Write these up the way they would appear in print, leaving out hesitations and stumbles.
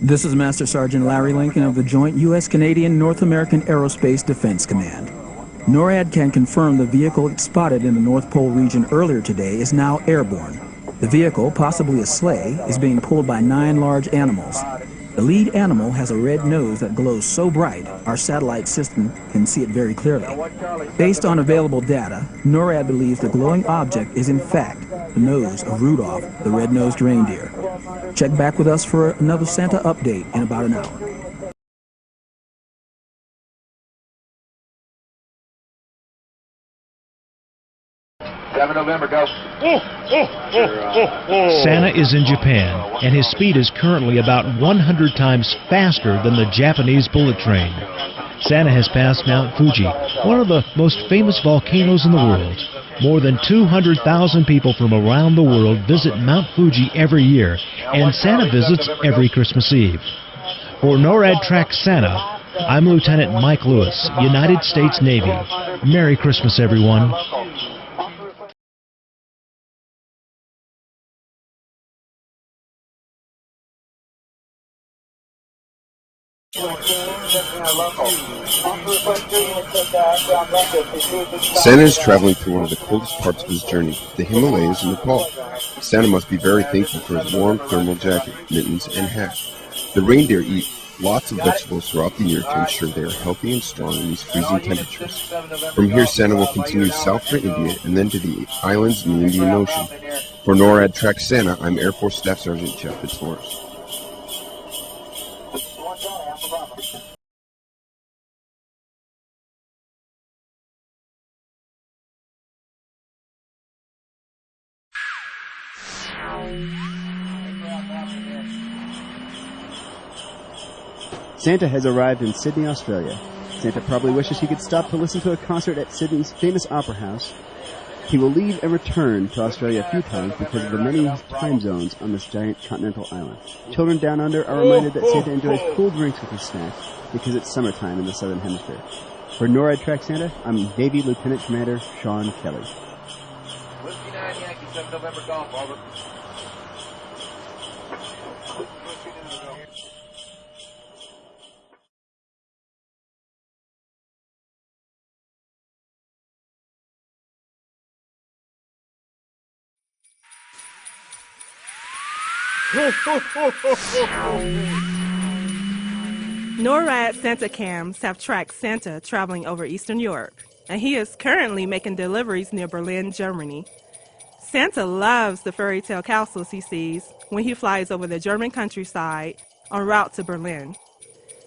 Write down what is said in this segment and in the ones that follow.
This is Master Sergeant Larry Lincoln of the Joint U.S.-Canadian North American Aerospace Defense Command. NORAD can confirm the vehicle spotted in the North Pole region earlier today is now airborne. The vehicle, possibly a sleigh, is being pulled by 9 large animals. The lead animal has a red nose that glows so bright, our satellite system can see it very clearly. Based on available data, NORAD believes the glowing object is in fact the nose of Rudolph, the red-nosed reindeer. Check back with us for another Santa update in about an hour. November, go. Santa is in Japan, and his speed is currently about 100 times faster than the Japanese bullet train. Santa has passed Mount Fuji, one of the most famous volcanoes in the world. More than 200,000 people from around the world visit Mount Fuji every year, and Santa visits every Christmas Eve. For NORAD Track Santa, I'm Lieutenant Mike Lewis, United States Navy. Merry Christmas, everyone. Santa is traveling through one of the coldest parts of his journey, the Himalayas in Nepal. Santa must be very thankful for his warm thermal jacket, mittens, and hat. The reindeer eat lots of vegetables throughout the year to ensure they are healthy and strong in these freezing temperatures. From here, Santa will continue south for India and then to the islands in the Indian Ocean. For NORAD Track Santa, I'm Air Force Staff Sergeant Jeff Fitzmaurice. Santa has arrived in Sydney, Australia. Santa probably wishes he could stop to listen to a concert at Sydney's famous opera house. He will leave and return to Australia a few times because of the many time zones on this giant continental island. Children down under are reminded that Santa enjoys cool drinks with his snacks because it's summertime in the southern hemisphere. For NORAD Track Santa, I'm Navy Lieutenant Commander Sean Kelly. Whiskey 9 Yankee, 7 November Golf, over. NORAD Santa cams have tracked Santa traveling over Eastern Europe, and he is currently making deliveries near Berlin, Germany. Santa loves the fairy tale castles he sees when he flies over the German countryside en route to Berlin.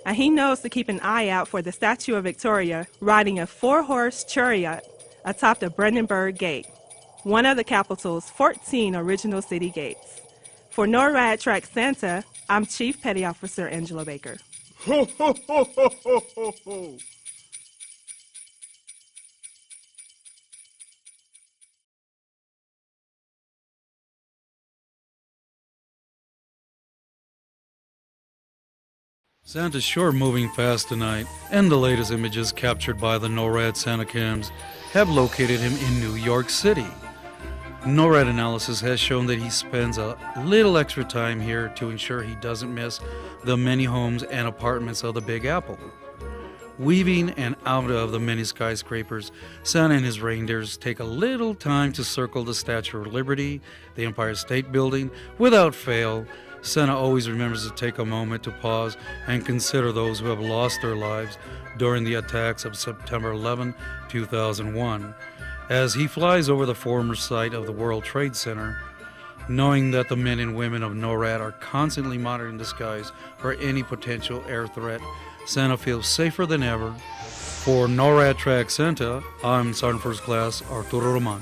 And he knows to keep an eye out for the statue of Victoria riding a 4-horse chariot atop the Brandenburg Gate, one of the capital's 14 original city gates. For NORAD Track Santa, I'm Chief Petty Officer Angela Baker. Ho, ho, ho, ho, ho, ho, ho. Santa's sure moving fast tonight, and the latest images captured by the NORAD Santa cams have located him in New York City. NORAD analysis has shown that he spends a little extra time here to ensure he doesn't miss the many homes and apartments of the Big Apple. Weaving and out of the many skyscrapers, Santa and his reindeers take a little time to circle the Statue of Liberty, the Empire State Building. Without fail, Santa always remembers to take a moment to pause and consider those who have lost their lives during the attacks of September 11, 2001. As he flies over the former site of the World Trade Center, knowing that the men and women of NORAD are constantly monitoring the skies for any potential air threat, Santa feels safer than ever. For NORAD Track Santa, I'm Sergeant First Class Arturo Roman.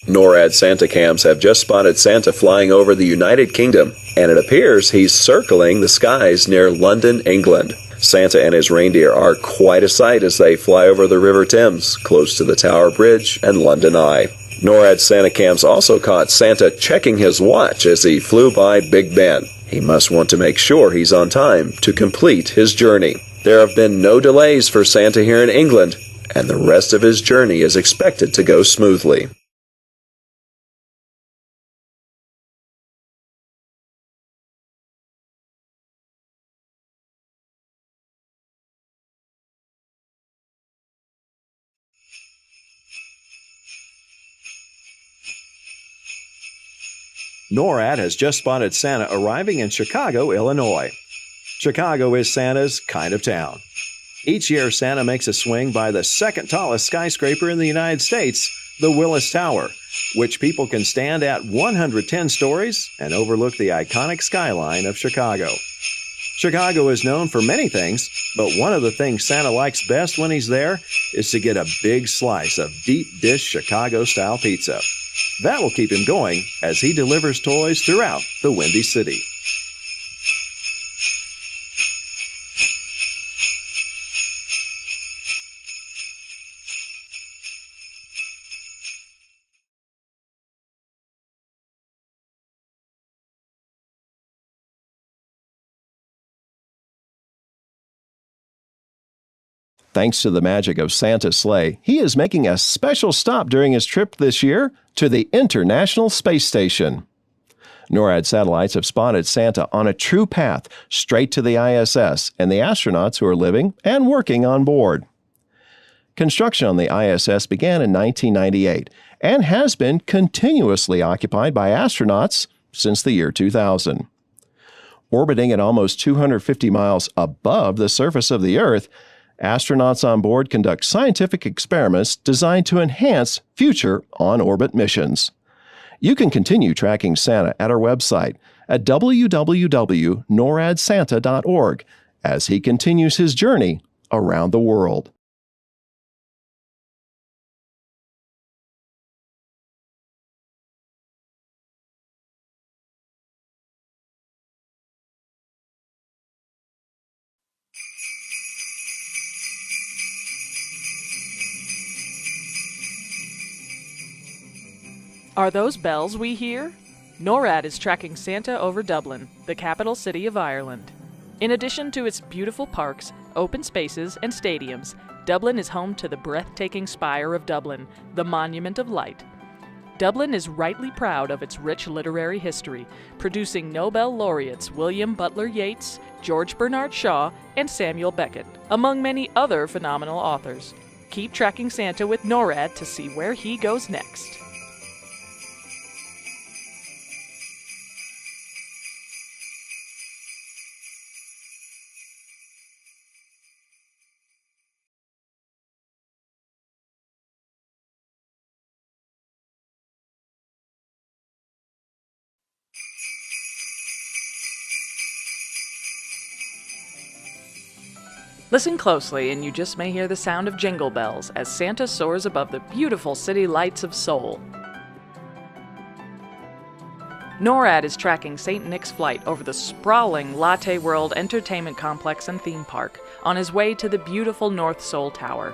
NORAD Santa cams have just spotted Santa flying over the United Kingdom, and it appears he's circling the skies near London, England. Santa and his reindeer are quite a sight as they fly over the River Thames, close to the Tower Bridge and London Eye. NORAD Santa cams also caught Santa checking his watch as he flew by Big Ben. He must want to make sure he's on time to complete his journey. There have been no delays for Santa here in England, and the rest of his journey is expected to go smoothly. NORAD has just spotted Santa arriving in Chicago, Illinois. Chicago is Santa's kind of town. Each year, Santa makes a swing by the second tallest skyscraper in the United States, the Willis Tower, which people can stand at 110 stories and overlook the iconic skyline of Chicago. Chicago is known for many things, but one of the things Santa likes best when he's there is to get a big slice of deep dish Chicago-style pizza. That will keep him going as he delivers toys throughout the Windy City. Thanks to the magic of Santa's sleigh, he is making a special stop during his trip this year to the International Space Station. NORAD satellites have spotted Santa on a true path straight to the ISS and the astronauts who are living and working on board. Construction on the ISS began in 1998 and has been continuously occupied by astronauts since the year 2000. Orbiting at almost 250 miles above the surface of the Earth, astronauts on board conduct scientific experiments designed to enhance future on-orbit missions. You can continue tracking Santa at our website at www.noradsanta.org as he continues his journey around the world. Are those bells we hear? NORAD is tracking Santa over Dublin, the capital city of Ireland. In addition to its beautiful parks, open spaces, and stadiums, Dublin is home to the breathtaking Spire of Dublin, the Monument of Light. Dublin is rightly proud of its rich literary history, producing Nobel laureates William Butler Yeats, George Bernard Shaw, and Samuel Beckett, among many other phenomenal authors. Keep tracking Santa with NORAD to see where he goes next. Listen closely and you just may hear the sound of jingle bells as Santa soars above the beautiful city lights of Seoul. NORAD is tracking St. Nick's flight over the sprawling Latte World Entertainment Complex and Theme Park on his way to the beautiful North Seoul Tower.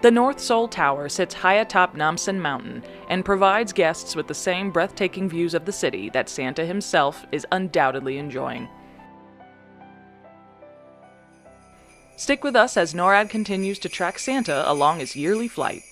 The North Seoul Tower sits high atop Namsan Mountain and provides guests with the same breathtaking views of the city that Santa himself is undoubtedly enjoying. Stick with us as NORAD continues to track Santa along his yearly flight.